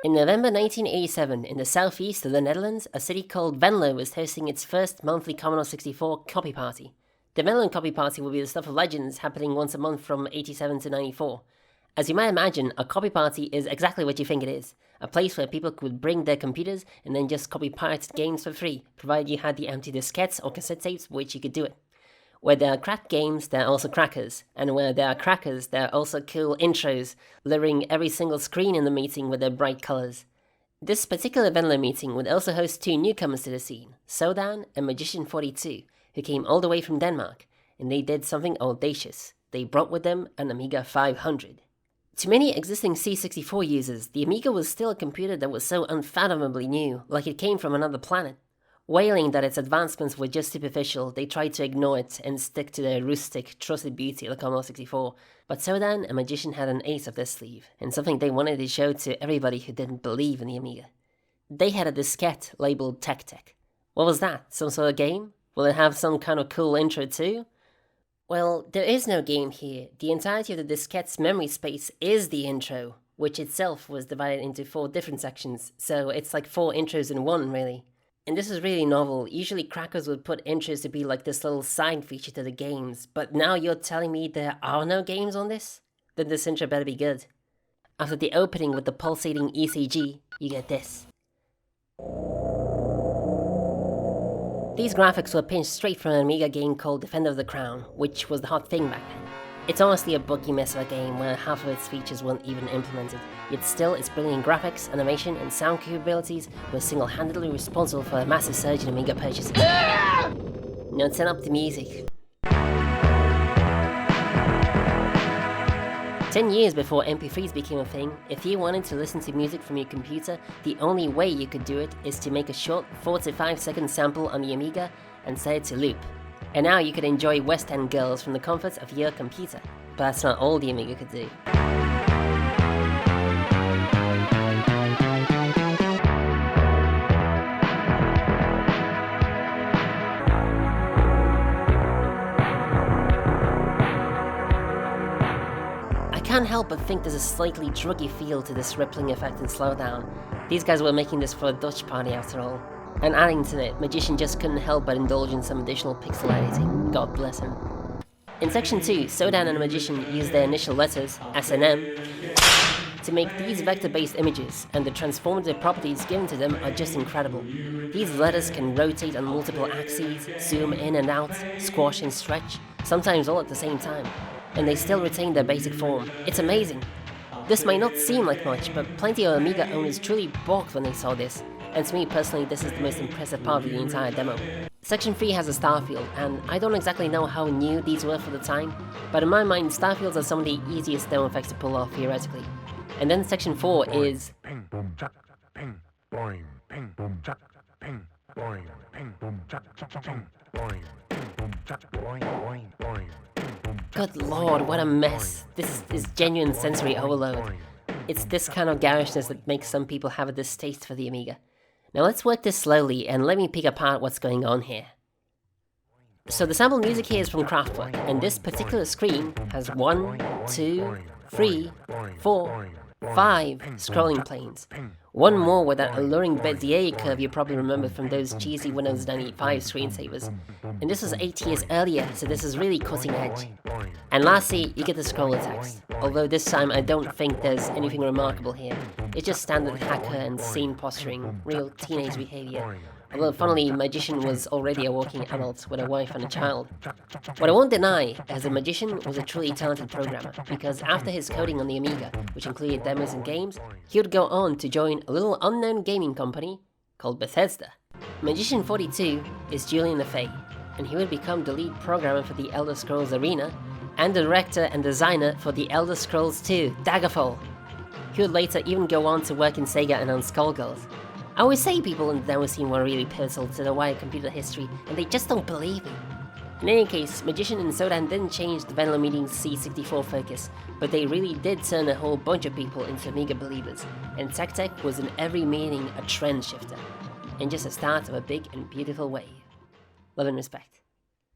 In November 1987, in the southeast of the Netherlands, a city called Venlo was hosting its first monthly Commodore 64 copy party. The Venlo copy party will be the stuff of legends, happening once a month from 87 to 94. As you might imagine, a copy party is exactly what you think it is. A place where people could bring their computers and then just copy pirated games for free, provided you had the empty diskettes or cassette tapes which you could do it. Where there are cracked games, there are also crackers, and where there are crackers, there are also cool intros, littering every single screen in the meeting with their bright colours. This particular Venlo meeting would also host two newcomers to the scene, Sodan and Magician 42, who came all the way from Denmark, and they did something audacious. They brought with them an Amiga 500. To many existing C64 users, the Amiga was still a computer that was so unfathomably new, like it came from another planet. Wailing that its advancements were just superficial, they tried to ignore it and stick to their rustic, trusted beauty of the Commodore 64. But Sodan and Magician had an ace up their sleeve, and something they wanted to show to everybody who didn't believe in the Amiga. They had a diskette labeled TechTech. What was that? Some sort of game? Will it have some kind of cool intro too? Well, there is no game here. The entirety of the diskette's memory space is the intro, which itself was divided into 4 different sections, so it's like 4 intros in one, really. And this is really novel. Usually crackers would put intros to be like this little side feature to the games, but now you're telling me there are no games on this? Then this intro better be good. After the opening with the pulsating ECG, you get this. These graphics were pinched straight from an Amiga game called Defender of the Crown, which was the hot thing back then. It's honestly a buggy mess of a game where half of its features weren't even implemented, yet still its brilliant graphics, animation and sound capabilities were single-handedly responsible for a massive surge in Amiga purchases. Now turn up the music. 10 years before MP3s became a thing, if you wanted to listen to music from your computer, the only way you could do it is to make a short 4 to 5 second sample on the Amiga and set it to loop. And now you could enjoy West End girls from the comforts of your computer. But that's not all the Amiga could do. I can't help but think there's a slightly druggy feel to this rippling effect and slowdown. These guys were making this for a Dutch party after all. And adding to it, Magician just couldn't help but indulge in some additional pixel editing. God bless him. In section 2, Sodan and Magician used their initial letters, S&M, to make these vector-based images, and the transformative properties given to them are just incredible. These letters can rotate on multiple axes, zoom in and out, squash and stretch, sometimes all at the same time, and they still retain their basic form. It's amazing. This might not seem like much, but plenty of Amiga owners truly balked when they saw this. And to me personally, this is the most impressive part of the entire demo. Section 3 has a star field, and I don't exactly know how new these were for the time, but in my mind, star fields are some of the easiest demo effects to pull off theoretically. And then section 4 is... Good lord, what a mess. This is genuine sensory overload. It's this kind of garishness that makes some people have a distaste for the Amiga. Now let's work this slowly and let me pick apart what's going on here. So the sample music here is from Kraftwerk, and this particular screen has 1, 2, 3, 4, 5 scrolling planes. One more with that alluring Bezier curve you probably remember from those cheesy Windows 95 screensavers. And this was 8 years earlier, so this is really cutting edge. And lastly, you get the scroller text, although this time I don't think there's anything remarkable here. It's just standard hacker and scene posturing, real teenage behavior. Although funnily, Magician was already a working adult with a wife and a child. What I won't deny is that Magician was a truly talented programmer, because after his coding on the Amiga, which included demos and games, he would go on to join a little unknown gaming company called Bethesda. Magician 42 is Julian Lefay, and he would become the lead programmer for the Elder Scrolls Arena, and the director and designer for the Elder Scrolls 2 Daggerfall. He would later even go on to work in Sega and on Skullgirls. I always say people in the demo scene were really pivotal to the wider computer history, and they just don't believe me. In any case, Magician and Sodan didn't change the Venlo Meeting's C64 focus, but they really did turn a whole bunch of people into Amiga believers, and TechTech was in every meeting a trend shifter, and just the start of a big and beautiful wave. Love and respect.